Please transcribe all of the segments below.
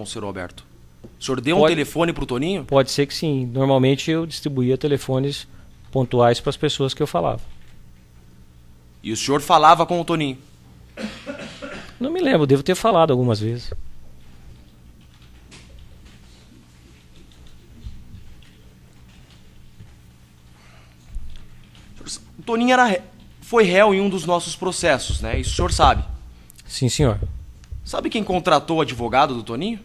senhor Roberto? O senhor deu um telefone para o Toninho? Pode ser que sim. Normalmente eu distribuía telefones pontuais para as pessoas que eu falava. E o senhor falava com o Toninho? Não me lembro, devo ter falado algumas vezes. O Toninho foi réu em um dos nossos processos, né? Isso o senhor sabe? Sim, senhor. Sabe quem contratou o advogado do Toninho?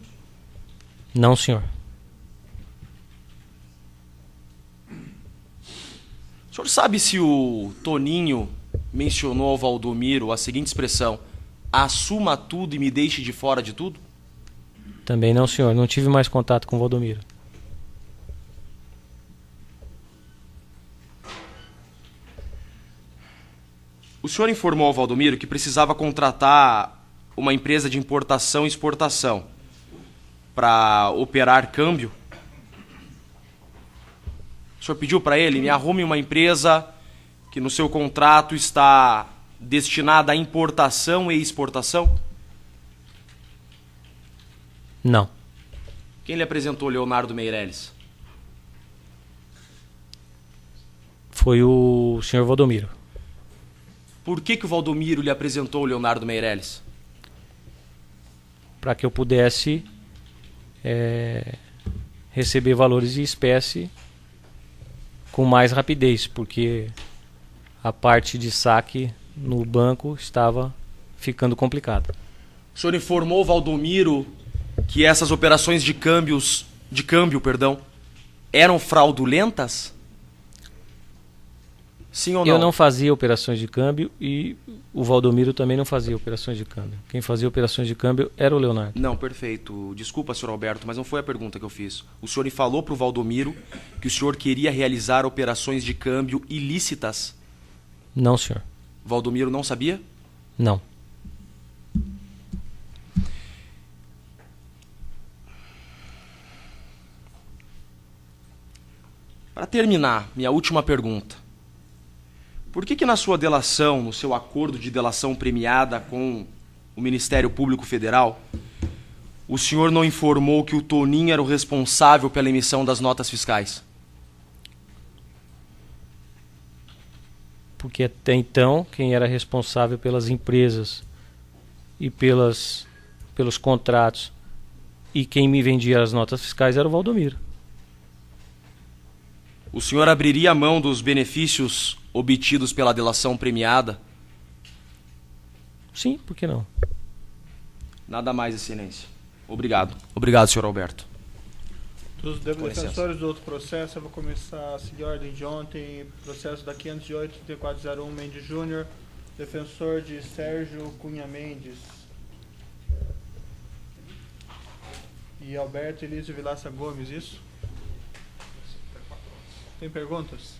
Não, senhor. O senhor sabe se o Toninho mencionou ao Valdomiro a seguinte expressão: assuma tudo e me deixe de fora de tudo? Também não, senhor. Não tive mais contato com o Valdomiro. O senhor informou ao Valdomiro que precisava contratar uma empresa de importação e exportação para operar câmbio? O senhor pediu para ele: me arrume uma empresa que no seu contrato está destinada à importação e exportação? Não. Quem lhe apresentou Leonardo Meirelles? Foi o senhor Valdomiro. Por que o Valdomiro lhe apresentou o Leonardo Meirelles? Para que eu pudesse receber valores em espécie com mais rapidez, porque a parte de saque no banco estava ficando complicada. O senhor informou o Valdomiro que essas operações de câmbio, eram fraudulentas? Sim ou não? Eu não fazia operações de câmbio e o Valdomiro também não fazia operações de câmbio. Quem fazia operações de câmbio era o Leonardo. Não, perfeito. Desculpa, senhor Alberto, mas não foi a pergunta que eu fiz. O senhor falou para o Valdomiro que o senhor queria realizar operações de câmbio ilícitas? Não, senhor. O Valdomiro não sabia? Não. Para terminar, minha última pergunta. Por que na sua delação, no seu acordo de delação premiada com o Ministério Público Federal, o senhor não informou que o Toninho era o responsável pela emissão das notas fiscais? Porque até então, quem era responsável pelas empresas e pelos contratos e quem me vendia as notas fiscais era o Valdomiro. O senhor abriria a mão dos benefícios obtidos pela delação premiada? Sim, por que não? Nada mais, excelência. Obrigado. Obrigado, senhor Alberto. Dos defensores do outro processo, eu vou começar a seguir a ordem de ontem. Processo da 508-3401 Mendes Júnior. Defensor de Sérgio Cunha Mendes. E Alberto Elísio Vilaça Gomes, isso? Tem perguntas?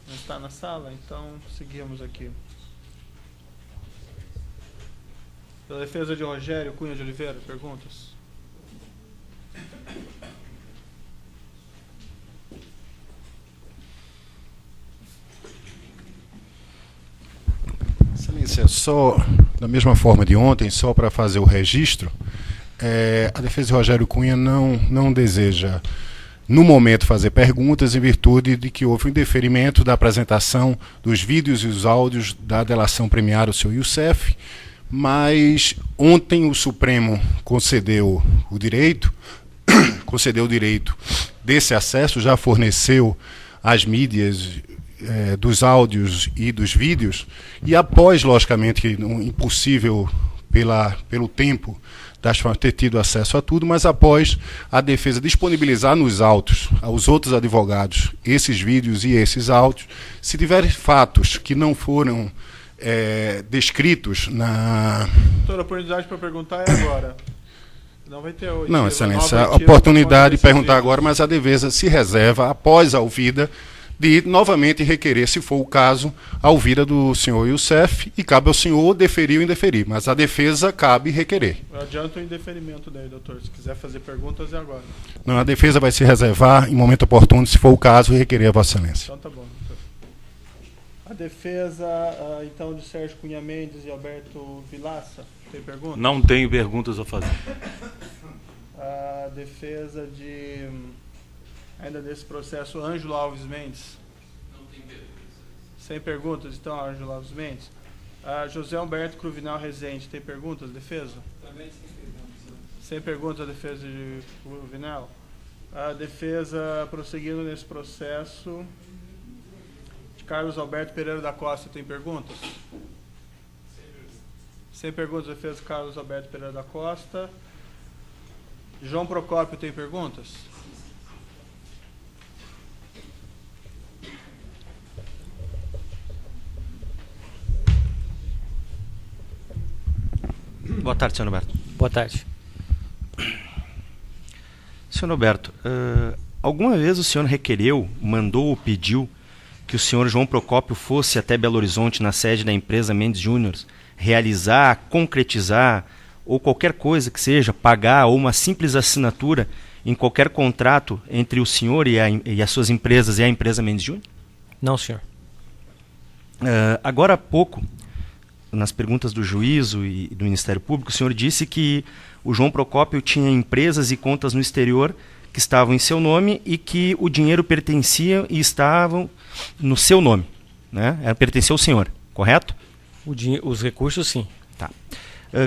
Não está na sala? Então seguimos aqui. Pela defesa de Rogério Cunha de Oliveira, perguntas? Excelência, só da mesma forma de ontem, só para fazer o registro, a defesa de Rogério Cunha não deseja, no momento, fazer perguntas em virtude de que houve um indeferimento da apresentação dos vídeos e os áudios da delação premiada ao senhor Youssef, mas ontem o Supremo concedeu o direito desse acesso, já forneceu às mídias dos áudios e dos vídeos, e após, logicamente, que impossível pelo tempo ter tido acesso a tudo, mas após a defesa disponibilizar nos autos aos outros advogados esses vídeos e esses áudios, se tiver fatos que não foram descritos na... Toda a oportunidade para perguntar é agora. Não vai ter hoje. Não, excelência, a oportunidade de perguntar agora, mas a defesa se reserva, após a ouvida, de novamente requerer, se for o caso, a ouvida do senhor Youssef, e cabe ao senhor deferir ou indeferir, mas a defesa cabe requerer. Eu adianto o indeferimento daí, doutor. Se quiser fazer perguntas, é agora. Não, a defesa vai se reservar, em momento oportuno, se for o caso, requerer a Vossa Excelência. Então tá bom, doutor. A defesa, então, de Sérgio Cunha Mendes e Alberto Vilaça. Tem perguntas? Não tenho perguntas a fazer. A defesa de, ainda desse processo, Ângelo Alves Mendes. Não tem perguntas. Sem perguntas, então, Ângelo Alves Mendes. José Humberto Cruvinal Rezende. Tem perguntas, defesa? Também sem perguntas. Sem perguntas, a defesa de Cruvinal. A defesa, prosseguindo nesse processo, de Carlos Alberto Pereira da Costa. Tem perguntas? Sem perguntas, a defesa de Carlos Alberto Pereira da Costa. João Procópio, tem perguntas? Boa tarde, senhor Roberto. Boa tarde. Senhor Roberto, alguma vez o senhor requereu, mandou ou pediu que o senhor João Procópio fosse até Belo Horizonte, na sede da empresa Mendes Júnior, realizar, concretizar, ou qualquer coisa que seja, pagar, ou uma simples assinatura em qualquer contrato entre o senhor e as suas empresas e a empresa Mendes Júnior? Não, senhor. Agora há pouco, nas perguntas do juízo e do Ministério Público, o senhor disse que o João Procópio tinha empresas e contas no exterior que estavam em seu nome e que o dinheiro pertencia e estavam no seu nome, né? Pertencia ao senhor, correto? Os recursos, sim. Tá.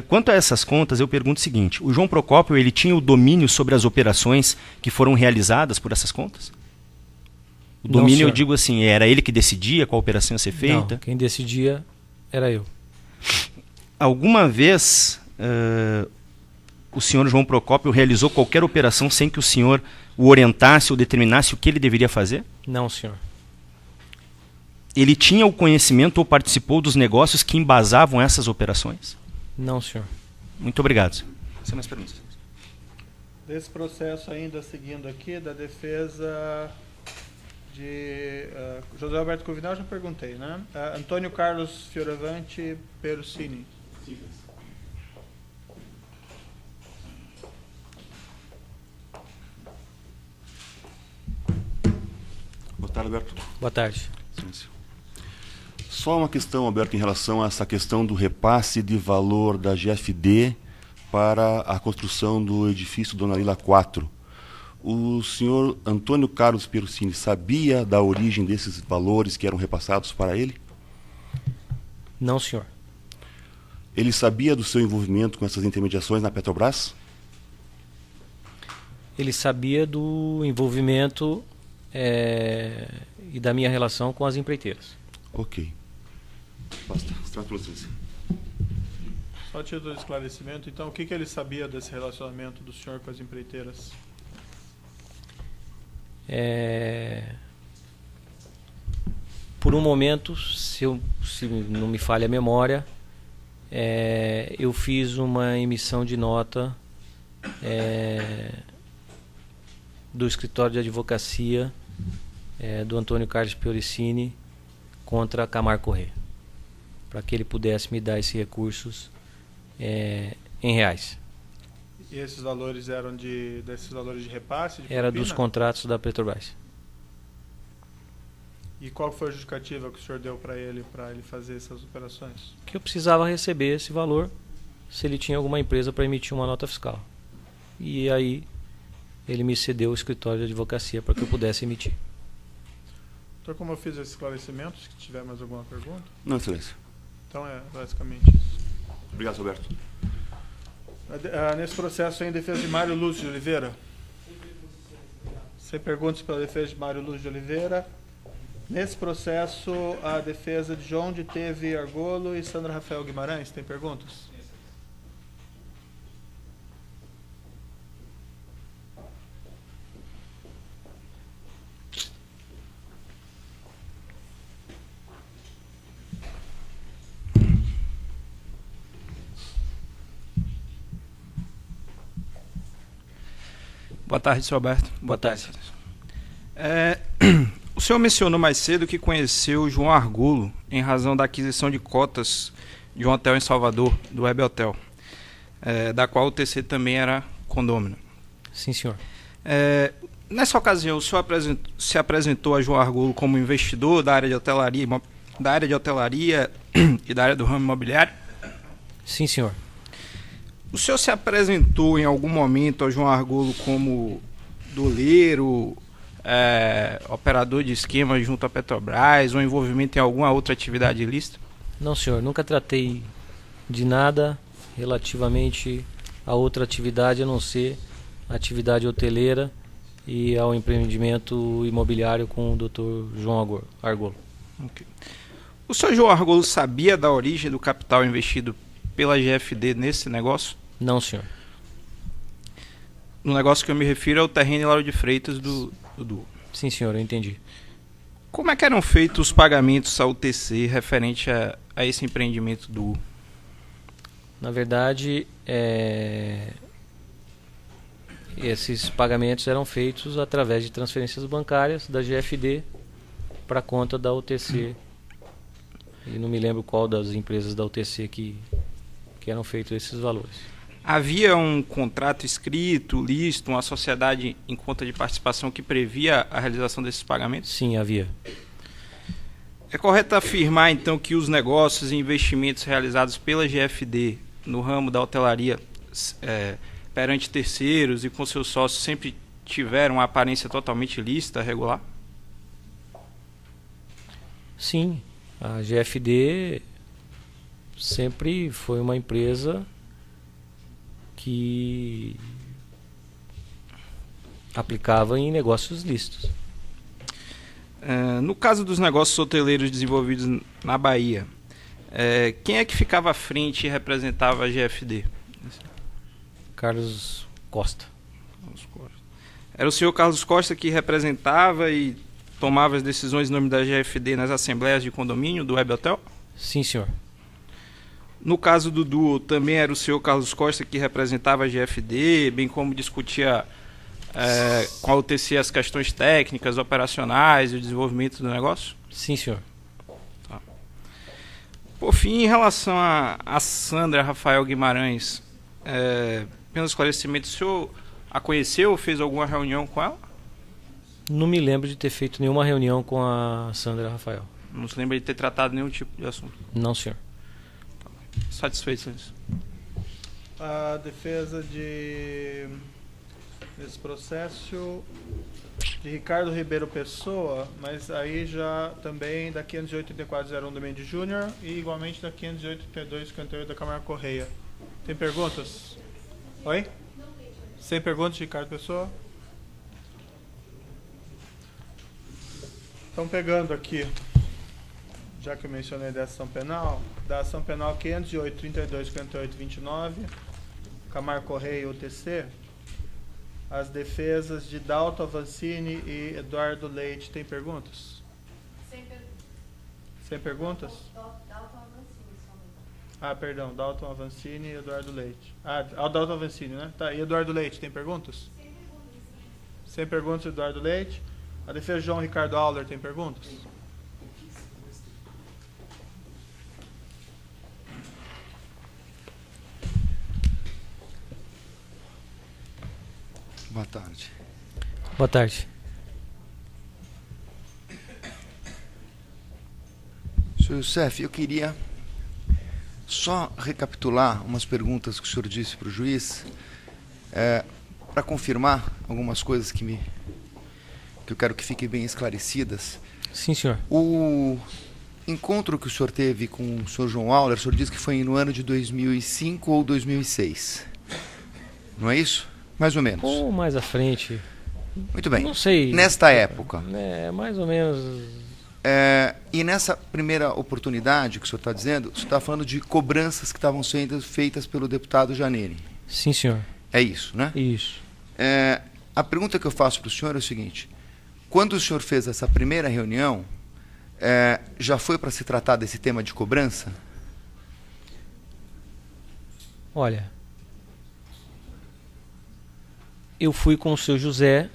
Quanto a essas contas, eu pergunto o seguinte: o João Procópio, ele tinha o domínio sobre as operações que foram realizadas por essas contas? O domínio, não, eu digo assim, era ele que decidia qual operação ia ser feita? Não, quem decidia era eu. Alguma vez o senhor João Procópio realizou qualquer operação sem que o senhor o orientasse ou determinasse o que ele deveria fazer? Não, senhor. Ele tinha o conhecimento ou participou dos negócios que embasavam essas operações? Não, senhor. Muito obrigado. Sem mais perguntas. Desse processo ainda seguindo aqui, da defesa de José Alberto Cruvinal, já perguntei, né? Antônio Carlos Fioravante Perusini. Boa tarde, Alberto. Boa tarde. Só uma questão, Alberto, em relação a essa questão do repasse de valor da GFD para a construção do edifício Dona Lila 4. O senhor Antônio Carlos Perusini sabia da origem desses valores que eram repassados para ele? Não, senhor. Ele sabia do seu envolvimento com essas intermediações na Petrobras? Ele sabia do envolvimento e da minha relação com as empreiteiras. Ok. Basta. Só a título de esclarecimento, então, o que ele sabia desse relacionamento do senhor com as empreiteiras? Por um momento, se não me falha a memória, eu fiz uma emissão de nota do escritório de advocacia do Antônio Carlos Perusini contra a Camargo Corrêa, para que ele pudesse me dar esses recursos em reais. E esses valores eram desses valores de repasse? Era dos contratos da Petrobras. E qual foi a justificativa que o senhor deu para ele fazer essas operações? Que eu precisava receber esse valor se ele tinha alguma empresa para emitir uma nota fiscal. E aí ele me cedeu o escritório de advocacia para que eu pudesse emitir. Doutor, como eu fiz esse esclarecimento, se tiver mais alguma pergunta? Não, excelência. Então é basicamente isso. Obrigado, Alberto. Nesse processo em defesa de Mário Lúcio de Oliveira. Sem perguntas pela defesa de Mário Lúcio de Oliveira. Nesse processo, a defesa de João de Teve Argolo e Sandra Rafael Guimarães. Tem perguntas? Boa tarde, senhor Alberto. Boa tarde. O senhor mencionou mais cedo que conheceu João Argolo em razão da aquisição de cotas de um hotel em Salvador, do Web Hotel, da qual o TC também era condômino. Sim, senhor. Nessa ocasião, o senhor se apresentou a João Argolo como investidor da área de hotelaria da área de hotelaria e da área do ramo imobiliário? Sim, senhor. O senhor se apresentou em algum momento ao João Argolo como doleiro, operador de esquema junto à Petrobras, ou envolvimento em alguma outra atividade ilícita? Não, senhor. Nunca tratei de nada relativamente a outra atividade, a não ser a atividade hoteleira e ao empreendimento imobiliário com o Dr. João Argolo. Okay. O senhor João Argolo sabia da origem do capital investido pela GFD nesse negócio? Não, senhor. No negócio que eu me refiro é o terreno em Lauro de Freitas do Duo. Sim, senhor, eu entendi. Como é que eram feitos os pagamentos à UTC referente a esse empreendimento Duo? Na verdade, esses pagamentos eram feitos através de transferências bancárias da GFD para a conta da UTC. E não me lembro qual das empresas da UTC que eram feitos esses valores. Havia um contrato escrito, lícito, uma sociedade em conta de participação que previa a realização desses pagamentos? Sim, havia. É correto afirmar, então, que os negócios e investimentos realizados pela GFD no ramo da hotelaria perante terceiros e com seus sócios sempre tiveram uma aparência totalmente lícita, regular? Sim, a GFD sempre foi uma empresa que aplicava em negócios lícitos. No caso dos negócios hoteleiros desenvolvidos na Bahia, quem é que ficava à frente e representava a GFD? Carlos Costa. Era o senhor Carlos Costa que representava e tomava as decisões em nome da GFD nas assembleias de condomínio do Web Hotel? Sim, senhor. No caso do Duo, também era o senhor Carlos Costa que representava a GFD, bem como discutia com a UTC as questões técnicas, operacionais e o desenvolvimento do negócio? Sim, senhor. Tá. Por fim, em relação a Sandra Rafael Guimarães, pelo esclarecimento, o senhor a conheceu ou fez alguma reunião com ela? Não me lembro de ter feito nenhuma reunião com a Sandra Rafael. Não se lembra de ter tratado nenhum tipo de assunto? Não, senhor. Satisfeito com isso? A defesa desse processo de Ricardo Ribeiro Pessoa, mas aí já também da 508.8401 do Mendes Júnior e igualmente da 508.8258 da Camargo Correia. Tem perguntas? Oi? Sem perguntas, Ricardo Pessoa? Estão pegando aqui, já que eu mencionei da ação penal 508.3258.29, Camargo Correia e UTC, as defesas de Dalton Avancini e Eduardo Leite. Tem perguntas? Sem perguntas? Perdão, Dalton Avancini e Eduardo Leite. Dalton Avancini, né? Tá, e Eduardo Leite, tem perguntas? Sem perguntas, Eduardo Leite. A defesa de João Ricardo Auler, tem perguntas? Boa tarde. Boa tarde. Senhor Youssef, eu queria só recapitular umas perguntas que o senhor disse para o juiz, para confirmar algumas coisas que eu quero que fiquem bem esclarecidas. Sim, senhor. O encontro que o senhor teve com o senhor João Auler, o senhor disse que foi no ano de 2005 ou 2006. Não é isso? Mais ou menos. Ou mais à frente. Muito bem. Não sei. Nesta época. Mais ou menos. E nessa primeira oportunidade que o senhor está dizendo, o senhor está falando de cobranças que estavam sendo feitas pelo deputado Janine. Sim, senhor. É isso, né? Isso. A pergunta que eu faço para o senhor é o seguinte: quando o senhor fez essa primeira reunião, já foi para se tratar desse tema de cobrança? Olha, eu fui com o seu José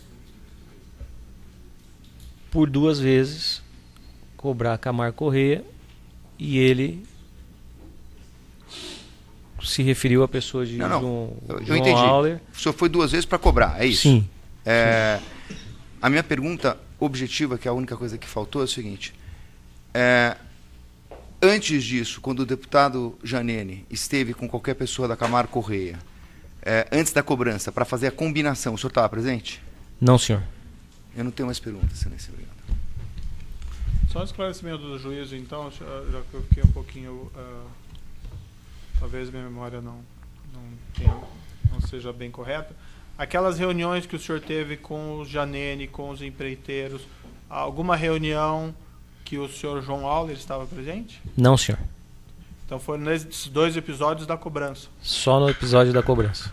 por 2 vezes cobrar Camargo Correia e ele se referiu à pessoa de João entendi. Auler. O senhor foi 2 vezes para cobrar, é isso? Sim. A minha pergunta objetiva, que é a única coisa que faltou, é o seguinte: Antes disso, quando o deputado Janene esteve com qualquer pessoa da Camargo Correia, antes da cobrança, para fazer a combinação, o senhor estava presente? Não, senhor. Eu não tenho mais perguntas, excelência. Obrigado. Só um esclarecimento do juízo, então, já que eu fiquei um pouquinho... talvez minha memória não seja bem correta. Aquelas reuniões que o senhor teve com o Janene, com os empreiteiros, alguma reunião que o senhor João Auler estava presente? Não, senhor. Então foram nesses 2 episódios da cobrança. Só no episódio da cobrança.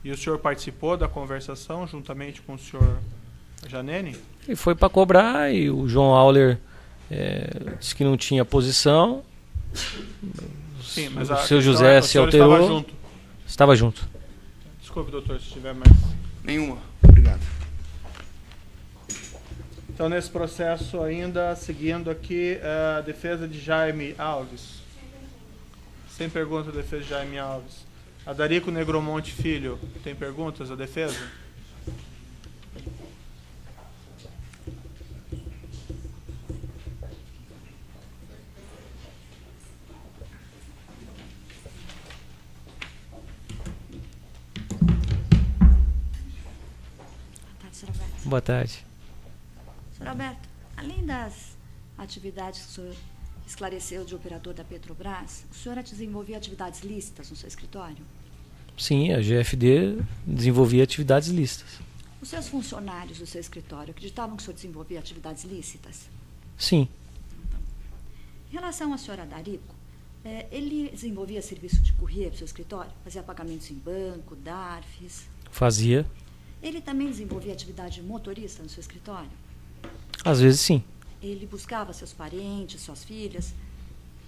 E o senhor participou da conversação juntamente com o senhor Janene? Ele foi para cobrar e o João Auler disse que não tinha posição. Sim, mas o seu José se alterou. Estava junto. Estava junto. Desculpe, doutor, se tiver mais. Nenhuma. Obrigado. Então, nesse processo ainda, seguindo aqui, a defesa de Jaime Alves. Sem pergunta, a defesa de Jaime Alves. Adarico Negromonte Filho, tem perguntas à defesa? Boa tarde. Senhor Alberto, além das atividades que o senhor esclareceu de operador da Petrobras, o senhor desenvolvia atividades lícitas no seu escritório? Sim, a GFD desenvolvia atividades lícitas. Os seus funcionários do seu escritório acreditavam que o senhor desenvolvia atividades lícitas? Sim. Em relação ao senhor Adarico, ele desenvolvia serviço de courier para o seu escritório? Fazia pagamentos em banco, DARFs? Fazia. Ele também desenvolvia atividade de motorista no seu escritório? Às vezes sim. Ele buscava seus parentes, suas filhas?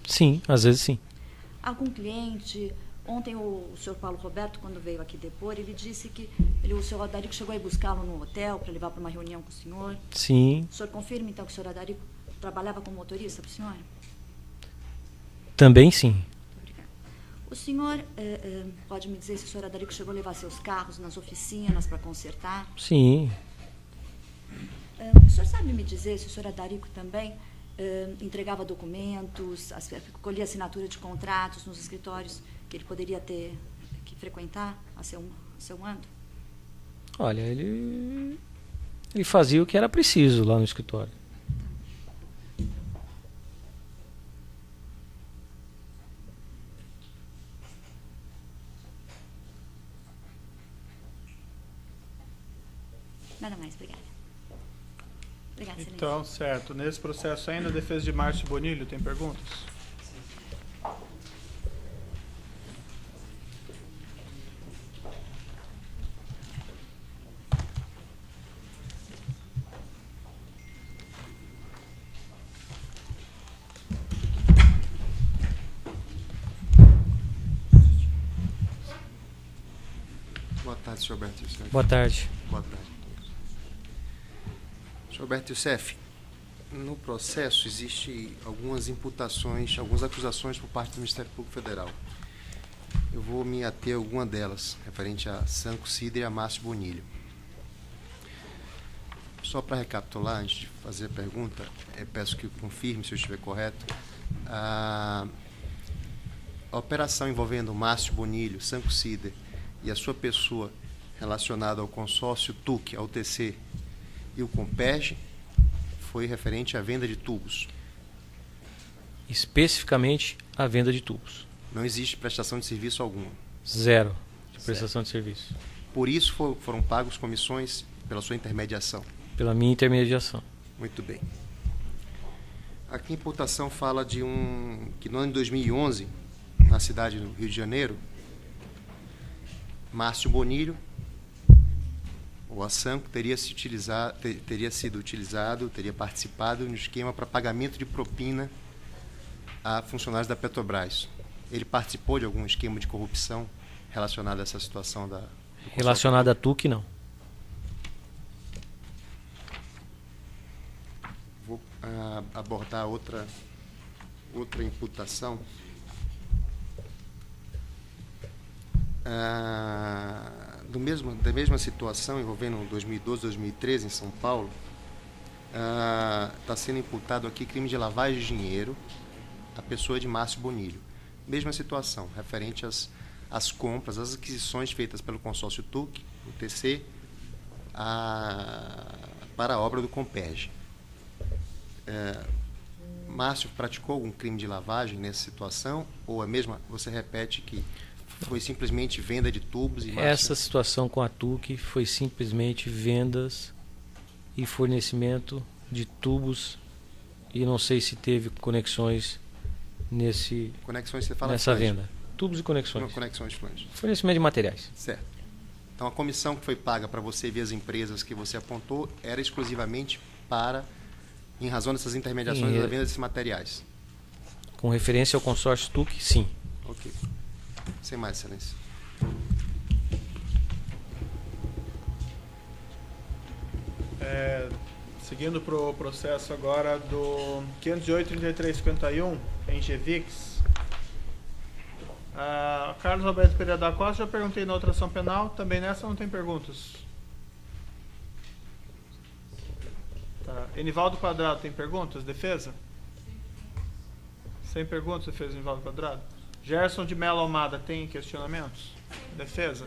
Sim, às vezes sim. Algum cliente... Ontem o senhor Paulo Roberto, quando veio aqui depor, ele disse que o senhor Adarico chegou a ir buscá-lo no hotel para levar para uma reunião com o senhor. Sim. O senhor confirma, então, que o senhor Adarico trabalhava como motorista para o senhor? Também sim. Muito obrigada. O senhor pode me dizer se o senhor Adarico chegou a levar seus carros nas oficinas para consertar? Sim. O senhor sabe me dizer se o senhor Adarico também entregava documentos, colhia assinatura de contratos nos escritórios que ele poderia ter que frequentar a seu mando? Olha, ele fazia o que era preciso lá no escritório. Nada mais, obrigada. Obrigada, excelência. Então, certo. Nesse processo ainda, a defesa de Márcio Bonilho, tem perguntas? Boa tarde, senhor Alberto Youssef. Boa tarde. Boa tarde. Senhor Alberto Youssef, no processo existe algumas imputações, algumas acusações por parte do Ministério Público Federal. Eu vou me ater a alguma delas, referente a Sanco Sidre e a Márcio Bonilho. Só para recapitular, antes de fazer a pergunta, peço que confirme se eu estiver correto. A operação envolvendo Márcio Bonilho, Sanco Sidre e a sua pessoa relacionada ao consórcio TUC, ao TC e o Comperj, foi referente à venda de tubos. Especificamente a venda de tubos. Não existe prestação de serviço alguma. Zero de prestação de serviço. Por isso foram pagos comissões pela sua intermediação. Pela minha intermediação. Muito bem. Aqui a imputação fala de que no ano de 2011, na cidade do Rio de Janeiro, Márcio Bonilho, ou a Sanco, teria participado no esquema para pagamento de propina a funcionários da Petrobras. Ele participou de algum esquema de corrupção relacionado a essa situação da... Relacionado a TUC, não. Vou abordar outra imputação. Da mesma situação envolvendo 2012, 2013 em São Paulo, está sendo imputado aqui crime de lavagem de dinheiro a pessoa de Márcio Bonilho. Mesma situação, referente às compras, às aquisições feitas pelo consórcio TUC, o TC, para a obra do Comperj. Márcio praticou algum crime de lavagem nessa situação? Ou a mesma, você repete que foi simplesmente venda de tubos e Márcio... Essa situação com a TUC foi simplesmente vendas e fornecimento de tubos, e não sei se teve conexões Conexões, você fala nessa flange. venda. Tubos e conexões. Uma conexões flange. Fornecimento de materiais. Certo. Então a comissão que foi paga para você ver as empresas que você apontou era exclusivamente em razão dessas intermediações da venda desses materiais. Com referência ao consórcio TUC, sim. Ok. Sem mais, excelência. Seguindo para o processo agora do 508-3351, em GVIX. Carlos Alberto Pereira da Costa, já perguntei na outra ação penal, também nessa não tem perguntas. Tá. Enivaldo Quadrado, tem perguntas? Defesa? Sem perguntas, defesa, Enivaldo Quadrado. Gerson de Mello Almada, tem questionamentos? Defesa?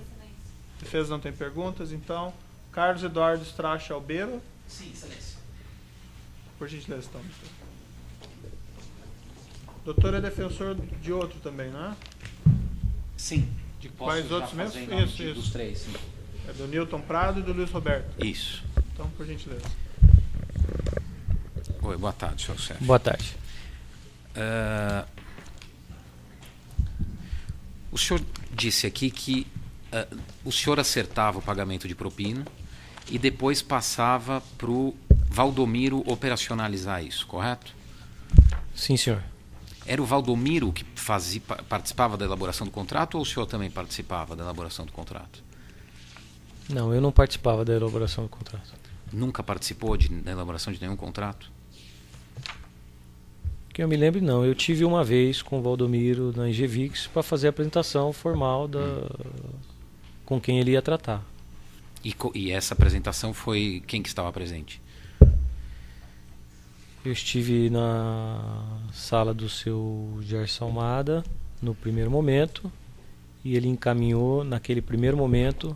Defesa não tem perguntas, então. Carlos Eduardo Stracha Albeiro. Sim, excelência. Por gentileza, então. Doutor é defensor de outro também, não é? Sim. De quais outros mesmo? Isso. Dos três, sim. É do Newton Prado e do Luiz Roberto. Isso. Então, por gentileza. Oi, boa tarde, senhor chefe. Boa tarde. O senhor disse aqui que o senhor acertava o pagamento de propina e depois passava para o Valdomiro operacionalizar isso, correto? Sim, senhor. Era o Valdomiro que participava da elaboração do contrato ou o senhor também participava da elaboração do contrato? Não, eu não participava da elaboração do contrato. Nunca participou da elaboração de nenhum contrato? Que eu me lembro, não. Eu tive uma vez com o Valdomiro na Ingevix para fazer a apresentação formal com quem ele ia tratar. E essa apresentação foi quem que estava presente? Eu estive na sala do seu Gerson Almada no primeiro momento e ele encaminhou naquele primeiro momento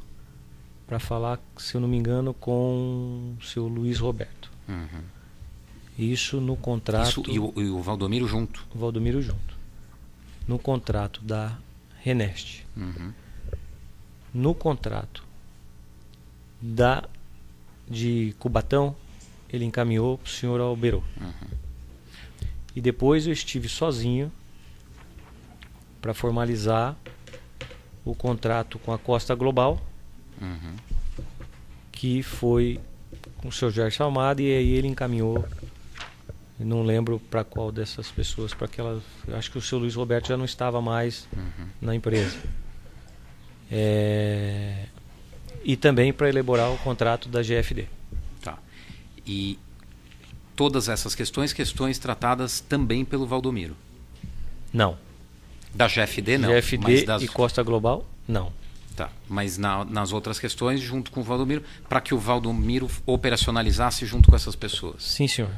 para falar, se eu não me engano, com o seu Luiz Roberto. Uhum. Isso no contrato... Isso, e o Valdomiro junto? O Valdomiro junto. No contrato da Renest. Uhum. No contrato de Cubatão, ele encaminhou para o senhor Alberô. Uhum. E depois eu estive sozinho para formalizar o contrato com a Costa Global, uhum, que foi com o seu Gerson Almada, e aí ele encaminhou, não lembro para qual dessas pessoas, para aquela, acho que o seu Luiz Roberto já não estava mais na empresa. E também para elaborar o contrato da GFD. Tá. E todas essas questões tratadas também pelo Valdomiro? Não. Da GFD não? GFD e Costa Global, não. Tá. Mas nas outras questões, junto com o Valdomiro, para que o Valdomiro operacionalizasse junto com essas pessoas? Sim, senhor.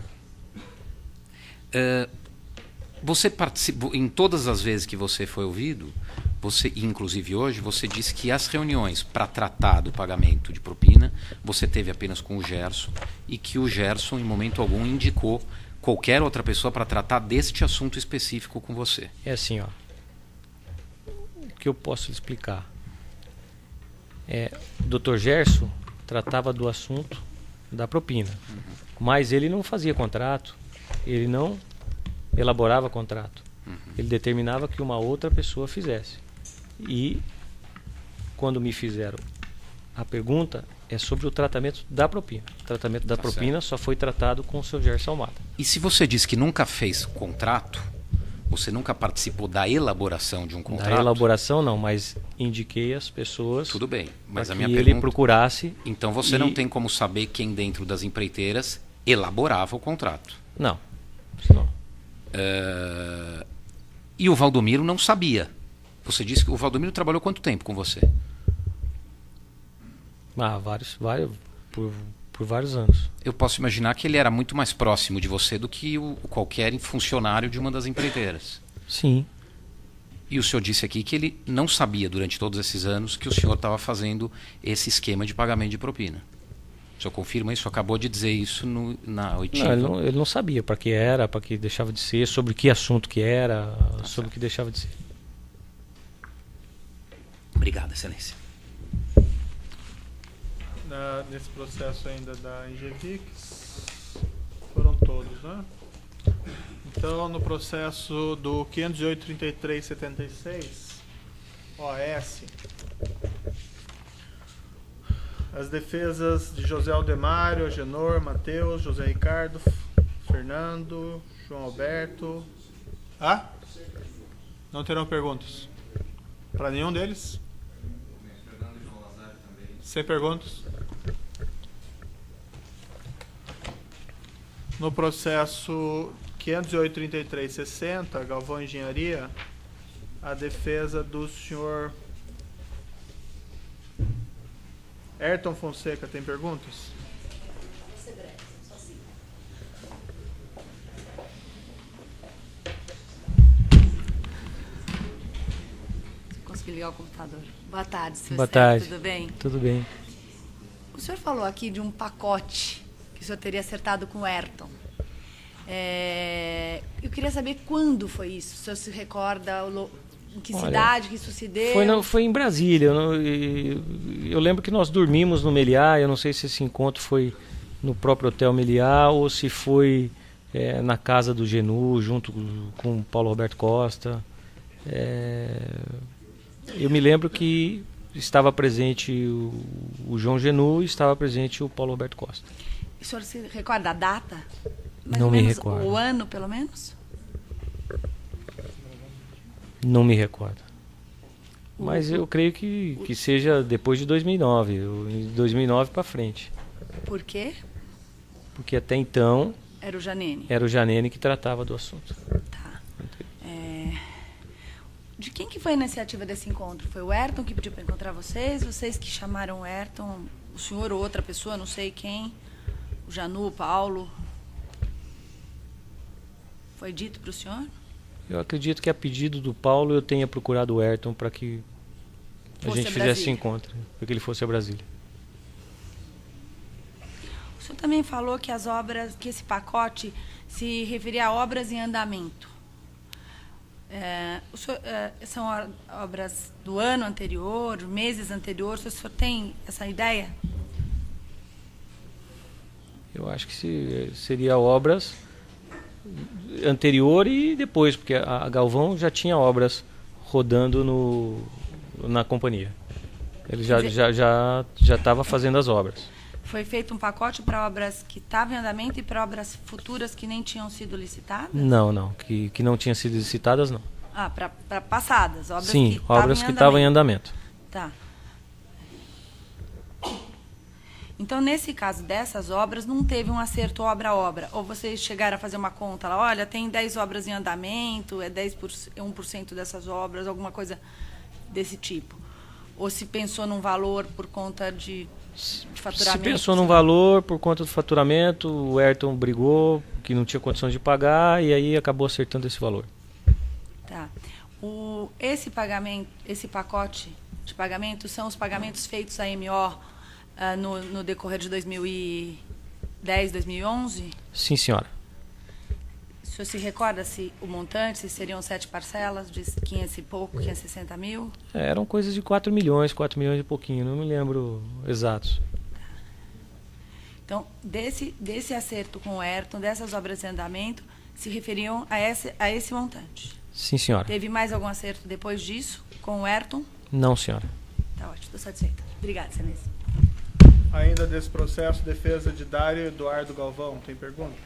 Você participou, em todas as vezes que você foi ouvido, você, inclusive hoje, você disse que as reuniões para tratar do pagamento de propina, você teve apenas com o Gerson, e que o Gerson, em momento algum, indicou qualquer outra pessoa para tratar deste assunto específico com você. É assim, ó. O que eu posso explicar? O Dr. Gerson tratava do assunto da propina, mas ele não fazia contrato, ele não elaborava contrato, ele determinava que uma outra pessoa fizesse. E quando me fizeram a pergunta, é sobre o tratamento da propina. O tratamento da propina certo. Só foi tratado com o seu Gerson Almada. E se você disse que nunca fez contrato, você nunca participou da elaboração de um contrato? Da elaboração não, mas indiquei as pessoas. Tudo bem, mas a minha pergunta... pergunta... ele procurasse... Então você não tem como saber quem dentro das empreiteiras elaborava o contrato? Não. Isso não. E o Valdomiro não sabia. Você disse que o Valdomiro trabalhou quanto tempo com você? Vários por por vários anos. Eu posso imaginar que ele era muito mais próximo de você do que qualquer funcionário de uma das empreiteiras. Sim. E o senhor disse aqui que ele não sabia durante todos esses anos que o senhor estava fazendo esse esquema de pagamento de propina. O senhor confirma isso? Acabou de dizer isso na oitiva. Não, ele não sabia para que era, para que deixava de ser, sobre que assunto que era, sobre o que deixava de ser. Obrigado, excelência. Nesse processo ainda da Ingevix, foram todos, né? Então, no processo do 508.33.76, OS, as defesas de José Aldemário, Agenor, Matheus, José Ricardo, Fernando, João Alberto. Não terão perguntas? Para nenhum deles? Sem perguntas? No processo 508.33.60, Galvão Engenharia, a defesa do senhor Ayrton Fonseca tem perguntas? Vou ser breve, só assim. Consegui ligar o computador. Boa tarde, senhor. Boa tarde. Tudo bem? Tudo bem. O senhor falou aqui de um pacote que o senhor teria acertado com o Ayrton. Eu queria saber quando foi isso. O senhor se recorda em que cidade que isso se deu? Foi em Brasília. Eu lembro que nós dormimos no Meliá. Eu não sei se esse encontro foi no próprio Hotel Meliá ou se foi na casa do Genu, junto com o Paulo Roberto Costa. Eu me lembro que estava presente o João Genu e estava presente o Paulo Roberto Costa. O senhor se recorda a data? Mais não ou me menos, recordo. O ano, pelo menos? Não me recordo. Mas eu creio que seja depois de 2009, de 2009 para frente. Por quê? Porque até então Era o Janene. era o Janene que tratava do assunto. Tá. De quem que foi a iniciativa desse encontro? Foi o Ayrton que pediu para encontrar vocês? Vocês que chamaram o Ayrton? O senhor ou outra pessoa, não sei quem? O Janu, o Paulo? Foi dito para o senhor? Eu acredito que a pedido do Paulo eu tenha procurado o Ayrton para que a gente fizesse esse encontro, para que ele fosse a Brasília. O senhor também falou que que esse pacote se referia a obras em andamento. São obras do ano anterior, meses anteriores, o senhor tem essa ideia? Eu acho que seria obras anterior e depois, porque a Galvão já tinha obras rodando na companhia. Ele já estava fazendo as obras. Foi feito um pacote para obras que estavam em andamento e para obras futuras que nem tinham sido licitadas? Não, que não tinham sido licitadas, não. Para passadas, obras Sim, que obras que estavam em andamento. Tá. Então, nesse caso dessas obras, não teve um acerto obra a obra? Ou vocês chegaram a fazer uma conta lá, olha, tem 10 obras em andamento, 1% dessas obras, alguma coisa desse tipo? Ou se pensou num valor por conta de faturamento? Se pensou num valor por conta do faturamento, o Ayrton brigou, que não tinha condições de pagar, e aí acabou acertando esse valor. Tá. Esse pacote de pagamento são os pagamentos feitos à MO no decorrer de 2010, 2011? Sim, senhora. O senhor se recorda se o montante, se seriam 7 parcelas de 500 e pouco, 560 mil? Eram coisas de 4 milhões e pouquinho, não me lembro exatos. Então, desse acerto com o Ayrton, dessas obras em andamento, se referiam a esse montante? Sim, senhora. Teve mais algum acerto depois disso com o Ayrton? Não, senhora. Tá ótimo, estou satisfeita. Obrigada, excelência. Ainda desse processo, defesa de Dário Eduardo Galvão. Tem perguntas?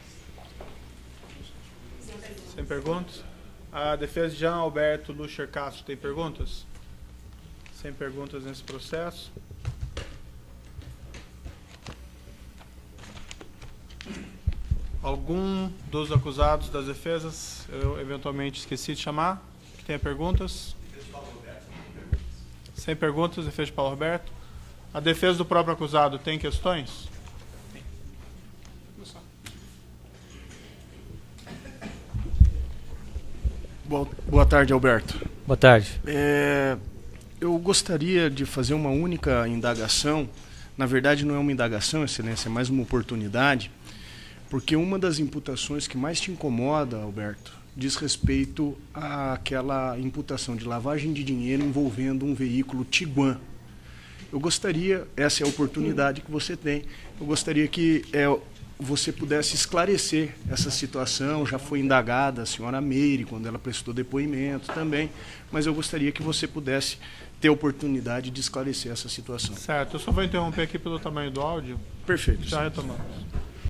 Sem perguntas? A defesa de Jean Alberto Lucher Castro. Tem perguntas? Sem perguntas nesse processo. Algum dos acusados das defesas, eu eventualmente esqueci de chamar, que tenha perguntas? Sem perguntas, defesa de Paulo Roberto. A defesa do próprio acusado tem questões? Boa tarde, Alberto. Boa tarde. Eu gostaria de fazer uma única indagação. Na verdade, não é uma indagação, Excelência, é mais uma oportunidade, porque uma das imputações que mais te incomoda, Alberto, diz respeito àquela imputação de lavagem de dinheiro envolvendo um veículo Tiguan. Eu gostaria, essa é a oportunidade que você tem, eu gostaria que você pudesse esclarecer essa situação. Já foi indagada a senhora Meire, quando ela prestou depoimento também, mas eu gostaria que você pudesse ter a oportunidade de esclarecer essa situação. Certo, eu só vou interromper aqui pelo tamanho do áudio. Perfeito. Já retomamos.